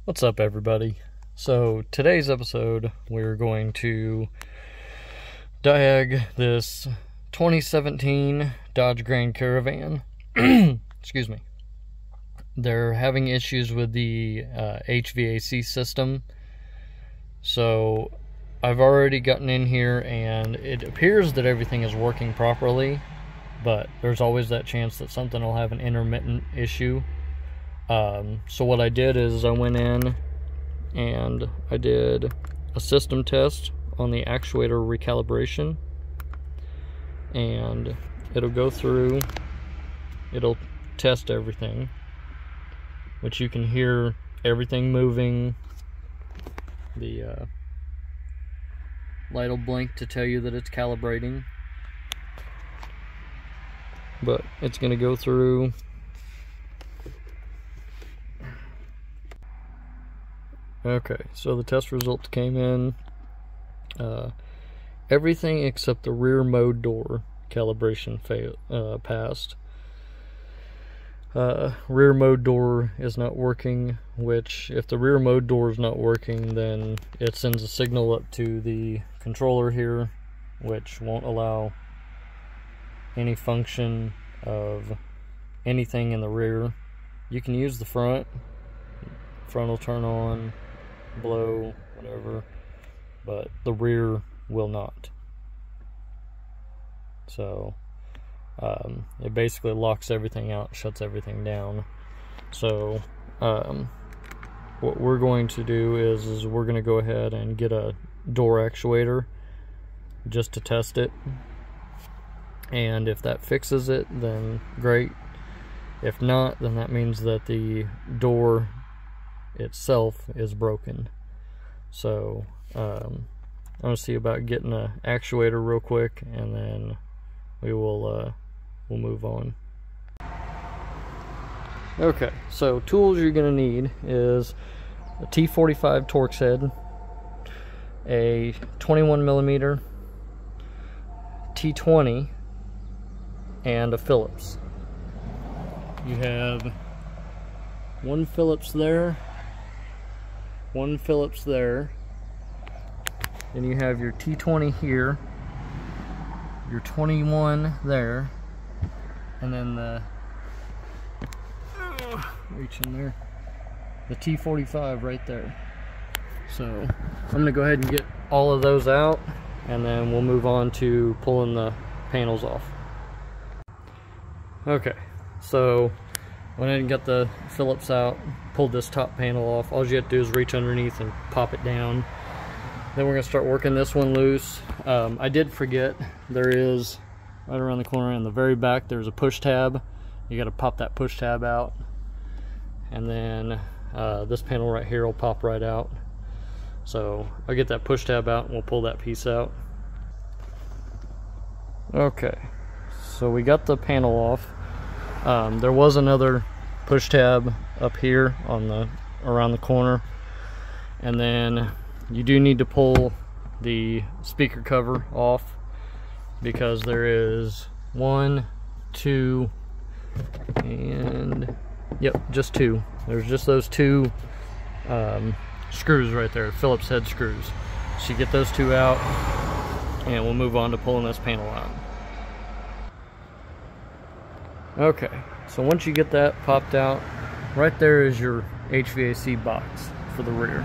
What's up, everybody? So today's episode we're going to diag this 2017 Dodge Grand Caravan. Excuse me. They're having issues with the HVAC system. So I've already gotten in here and it appears that everything is working properly, but there's always that chance that something will have an intermittent issue. So what I did is I went in and I did a system test on the actuator recalibration, and it'll go through, it'll test everything, which you can hear everything moving. The light will blink to tell you that it's calibrating, but it's going to go through. Okay, so the test results came in. Everything except the rear mode door calibration passed. Rear mode door is not working, which if the rear mode door is not working, then it sends a signal up to the controller here, which won't allow any function of anything in the rear. You can use the front will turn on, blow, whatever, but the rear will not. So it basically locks everything out, shuts everything down. So what we're going to do is we're going to go ahead and get a door actuator just to test it, and if that fixes it, then great. If not, then that means that the door itself is broken. So I'm gonna see about getting an actuator real quick, and then we'll move on. Okay, so tools you're gonna need is a T45 Torx head, a 21mm T20, and a Phillips. You have one Phillips there, one Phillips there, then you have your T20 here, your 21 there, and then the reach in there, the T45 right there. So I'm gonna go ahead and get all of those out, and then we'll move on to pulling the panels off. Okay, so went ahead and got the Phillips out, pulled this top panel off. All you have to do is reach underneath and pop it down. Then we're going to start working this one loose. I did forget, there is, right around the corner in the very back, there's a push tab. You got to pop that push tab out. And then this panel right here will pop right out. So I'll get that push tab out and we'll pull that piece out. Okay, so we got the panel off. There was another push tab up here on the around the corner, and then you do need to pull the speaker cover off, because there is 1, 2, and yep, just 2. There's just those 2 screws right there, Phillips head screws. So you get those 2 out, and we'll move on to pulling this panel out. Okay, so once you get that popped out, right there is your HVAC box for the rear.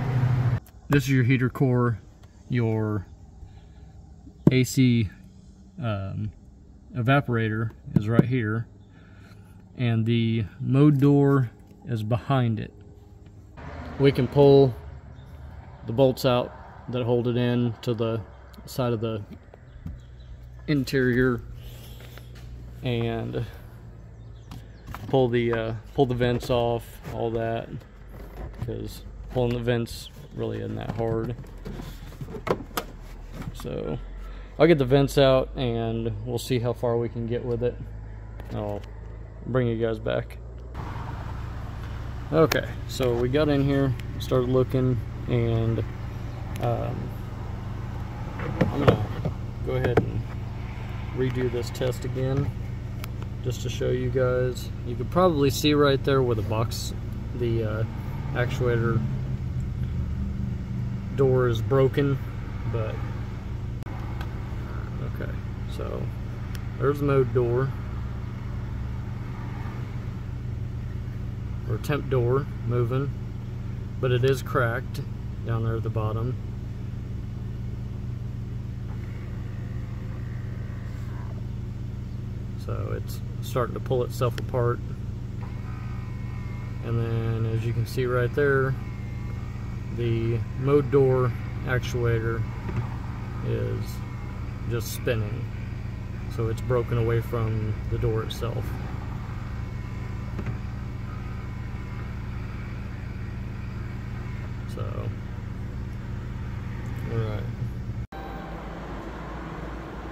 This is your heater core, your AC evaporator is right here, and the mode door is behind it. We can pull the bolts out that hold it in to the side of the interior, and pull the vents off, all that, because pulling the vents really isn't that hard. So I'll get the vents out and we'll see how far we can get with it. I'll bring you guys back. Okay, so we got in here, started looking, and I'm gonna go ahead and redo this test again, just to show you guys. You could probably see right there where the box, the actuator door is broken, but okay, so there's the mode door, or temp door moving, but it is cracked down there at the bottom. So it's starting to pull itself apart. And then, as you can see right there, the mode door actuator is just spinning. So it's broken away from the door itself. So, alright.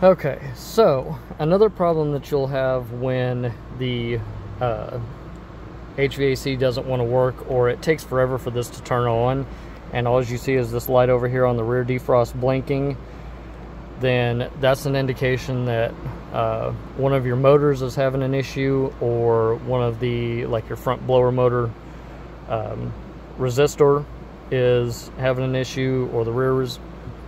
Okay, so another problem that you'll have when the HVAC doesn't want to work, or it takes forever for this to turn on, and all you see is this light over here on the rear defrost blinking, then that's an indication that one of your motors is having an issue, or one of the, like your front blower motor resistor is having an issue, or the rear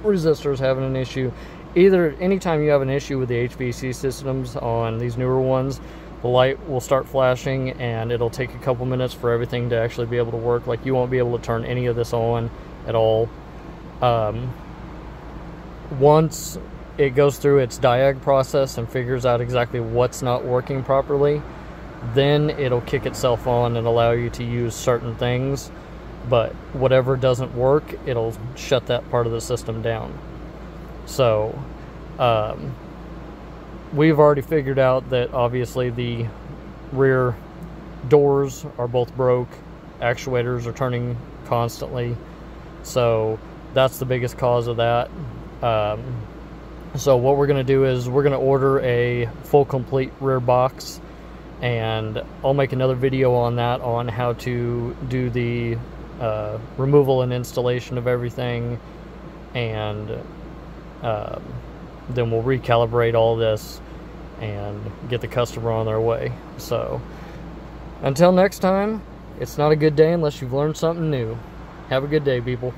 resistor is having an issue. Anytime you have an issue with the HVAC systems on these newer ones, the light will start flashing, and it'll take a couple minutes for everything to actually be able to work. Like, you won't be able to turn any of this on at all. Once it goes through its diag process and figures out exactly what's not working properly, then it'll kick itself on and allow you to use certain things. But whatever doesn't work, it'll shut that part of the system down. So, we've already figured out that obviously the rear doors are both broke, actuators are turning constantly, so that's the biggest cause of that. So what we're going to do is we're going to order a full complete rear box, and I'll make another video on that, on how to do the removal and installation of everything, and then we'll recalibrate all this and get the customer on their way. So until next time, it's not a good day unless you've learned something new. Have a good day, people.